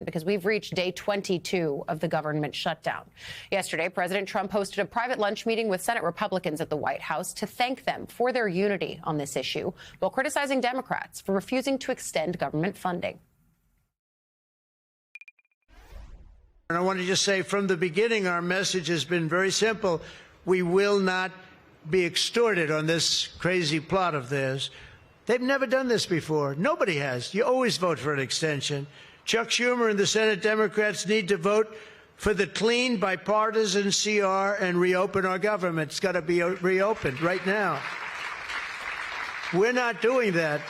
because we've reached day 22 of the government shutdown. Yesterday, President Trump hosted a private lunch meeting with Senate Republicans at the White House to thank them for their unity on this issue, while criticizing Democrats for refusing to extend government funding. And I want to just say from the beginning, our message has been very simple. We will not be extorted on this crazy plot of theirs. They've never done this before. Nobody has. You always vote for an extension. Chuck Schumer and the Senate Democrats need to vote for the clean, bipartisan CR and reopen our government. It's got to be reopened right now. We're not doing that.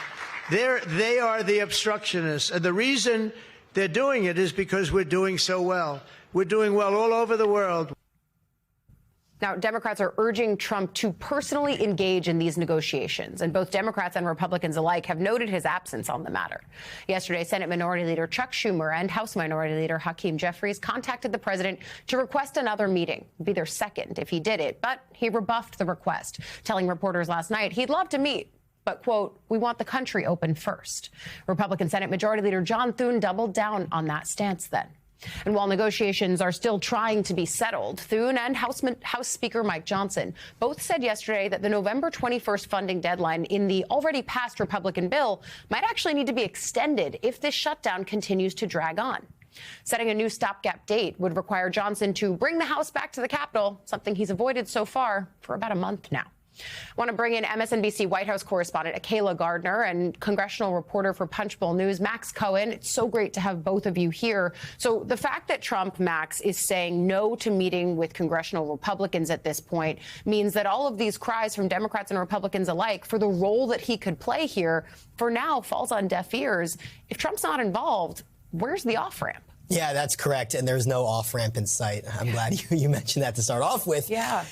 They are the obstructionists. And the reason they're doing it is because we're doing so well. We're doing well all over the world. Now, Democrats are urging Trump to personally engage in these negotiations, and both Democrats and Republicans alike have noted his absence on the matter. Yesterday, Senate Minority Leader Chuck Schumer and House Minority Leader Hakeem Jeffries contacted the president to request another meeting. It'd be their second if he did it, but he rebuffed the request, telling reporters last night he'd love to meet, but, quote, we want the country open first. Republican Senate Majority Leader John Thune doubled down on that stance then. And while negotiations are still trying to be settled, Thune and House Speaker Mike Johnson both said yesterday that the November 21st funding deadline in the already passed Republican bill might actually need to be extended if this shutdown continues to drag on. Setting a new stopgap date would require Johnson to bring the House back to the Capitol, something he's avoided so far for about a month now. I want to bring in MSNBC White House correspondent Akayla Gardner and congressional reporter for Punchbowl News, Max Cohen. It's so great to have both of you here. So the fact that Trump, Max, is saying no to meeting with congressional Republicans at this point means that all of these cries from Democrats and Republicans alike for the role that he could play here for now falls on deaf ears. If Trump's not involved, where's the off-ramp? Yeah, that's correct. And there's no off-ramp in sight. I'm glad you mentioned that to start off with. Yeah.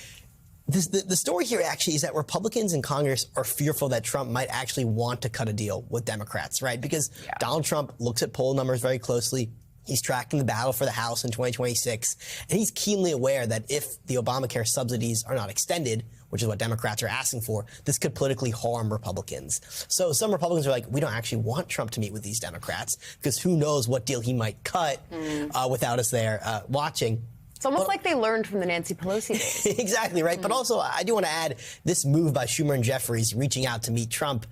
The story here actually is that Republicans in Congress are fearful that Trump might actually want to cut a deal with Democrats, right? Because Donald Trump looks at poll numbers very closely. He's tracking the battle for the House in 2026. And he's keenly aware that if the Obamacare subsidies are not extended, which is what Democrats are asking for, this could politically harm Republicans. So some Republicans are like, we don't actually want Trump to meet with these Democrats because who knows what deal he might cut without us there watching. It's almost like they learned from the Nancy Pelosi days. Exactly, right? But also, I do want to add this move by Schumer and Jeffries reaching out to meet Trump.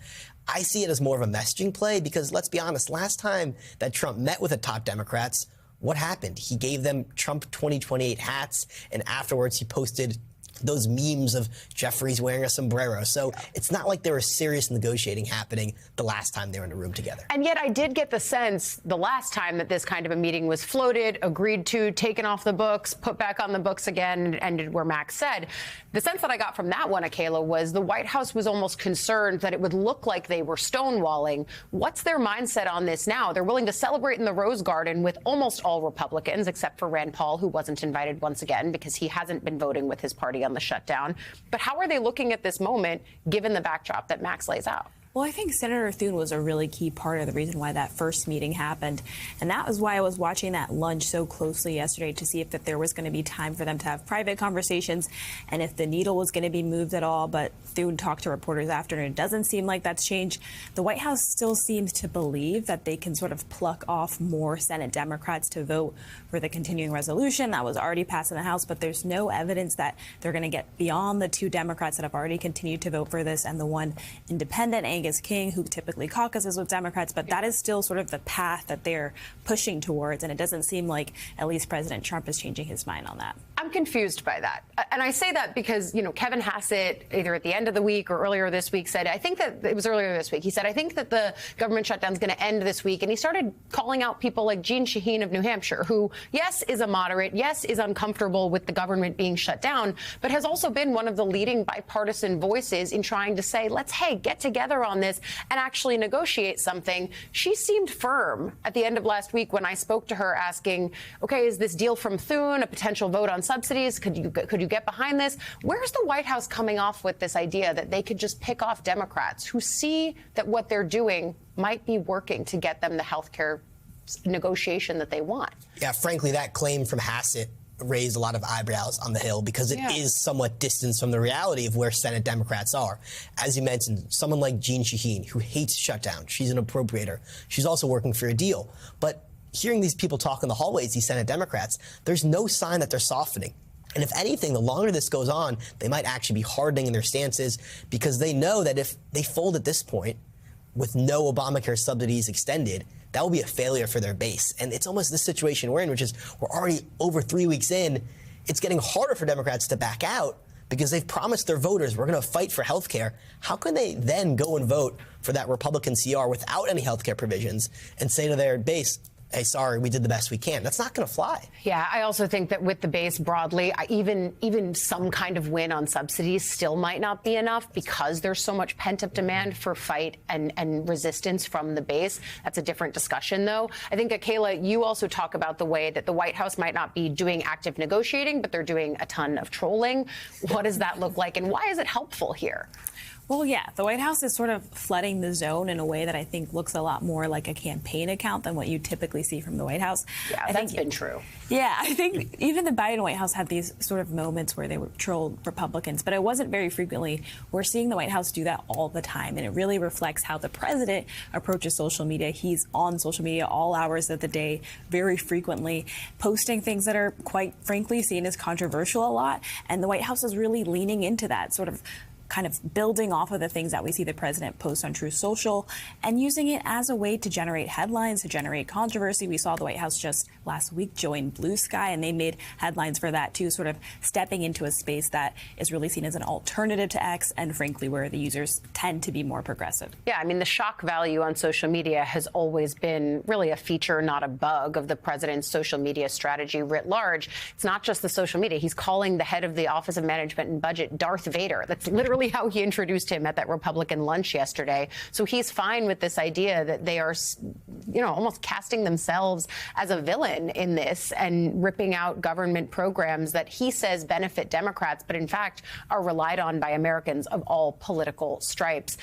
I see it as more of a messaging play because, let's be honest, last time that Trump met with the top Democrats, what happened? He gave them Trump 2028 hats, and afterwards he posted those memes of Jeffries wearing a sombrero. So it's not like there was serious negotiating happening the last time they were in a room together. And yet I did get the sense the last time that this kind of a meeting was floated, agreed to, taken off the books, put back on the books again, and ended where Max said. The sense that I got from that one, Akayla, was the White House was almost concerned that it would look like they were stonewalling. What's their mindset on this now? They're willing to celebrate in the Rose Garden with almost all Republicans, except for Rand Paul, who wasn't invited once again because he hasn't been voting with his party on the shutdown. But how are they looking at this moment, given the backdrop that Max lays out? Well, I think Senator Thune was a really key part of the reason why that first meeting happened. And that was why I was watching that lunch so closely yesterday to see if that there was going to be time for them to have private conversations and if the needle was going to be moved at all. But Thune talked to reporters after, and it doesn't seem like that's changed. The White House still seems to believe that they can sort of pluck off more Senate Democrats to vote for the continuing resolution that was already passed in the House. But there's no evidence that they're going to get beyond the two Democrats that have already continued to vote for this and the one independent, Angus King, who typically caucuses with Democrats, but that is still sort of the path that they're pushing towards, and it doesn't seem like at least President Trump is changing his mind on that. I'm confused by that. And I say that because, you know, Kevin Hassett, either at the end of the week or earlier this week, said, I think that it was earlier this week, he said, I think that the government shutdown is going to end this week. And he started calling out people like Jeanne Shaheen of New Hampshire, who, yes, is a moderate, yes, is uncomfortable with the government being shut down, but has also been one of the leading bipartisan voices in trying to say, let's, hey, get together on this and actually negotiate something. She seemed firm at the end of last week when I spoke to her asking, OK, is this deal from Thune a potential vote on subsidies? Could you get behind this? Where's the White House coming off with this idea that they could just pick off Democrats who see that what they're doing might be working to get them the health care negotiation that they want? Yeah, frankly, that claim from Hassett raised a lot of eyebrows on the Hill because it is somewhat distanced from the reality of where Senate Democrats are. As you mentioned, someone like Jeanne Shaheen, who hates shutdown, she's an appropriator. She's also working for a deal. But hearing these people talk in the hallways, these Senate Democrats, there's no sign that they're softening. And if anything, the longer this goes on, they might actually be hardening in their stances because they know that if they fold at this point with no Obamacare subsidies extended, that will be a failure for their base. And it's almost this situation we're in, which is we're already over 3 weeks in. It's getting harder for Democrats to back out because they've promised their voters we're going to fight for health care. How can they then go and vote for that Republican CR without any health care provisions and say to their base, hey, sorry, we did the best we can? That's not going to fly. Yeah, I also think that with the base broadly, even some kind of win on subsidies still might not be enough because there's so much pent-up demand for fight and resistance from the base. That's a different discussion, though. I think, Kayla, you also talk about the way that the White House might not be doing active negotiating, but they're doing a ton of trolling. What does that look like, and why is it helpful here? Well, yeah, the White House is sort of flooding the zone in a way that I think looks a lot more like a campaign account than what you typically see from the White House. Yeah, that's been true. Yeah, I think even the Biden White House had these sort of moments where they would troll Republicans, but it wasn't very frequently. We're seeing the White House do that all the time, and it really reflects how the president approaches social media. He's on social media all hours of the day, very frequently, posting things that are, quite frankly, seen as controversial a lot, and the White House is really leaning into that, sort of kind of building off of the things that we see the president post on Truth Social and using it as a way to generate headlines, to generate controversy. We saw the White House just last week join Blue Sky, and they made headlines for that too, sort of stepping into a space that is really seen as an alternative to X and frankly where the users tend to be more progressive. Yeah, I mean, the shock value on social media has always been really a feature, not a bug, of the president's social media strategy writ large. It's not just the social media. He's calling the head of the Office of Management and Budget Darth Vader. That's literally how he introduced him at that Republican lunch yesterday. So he's fine with this idea that they are, almost casting themselves as a villain in this and ripping out government programs that he says benefit Democrats, but in fact are relied on by Americans of all political stripes.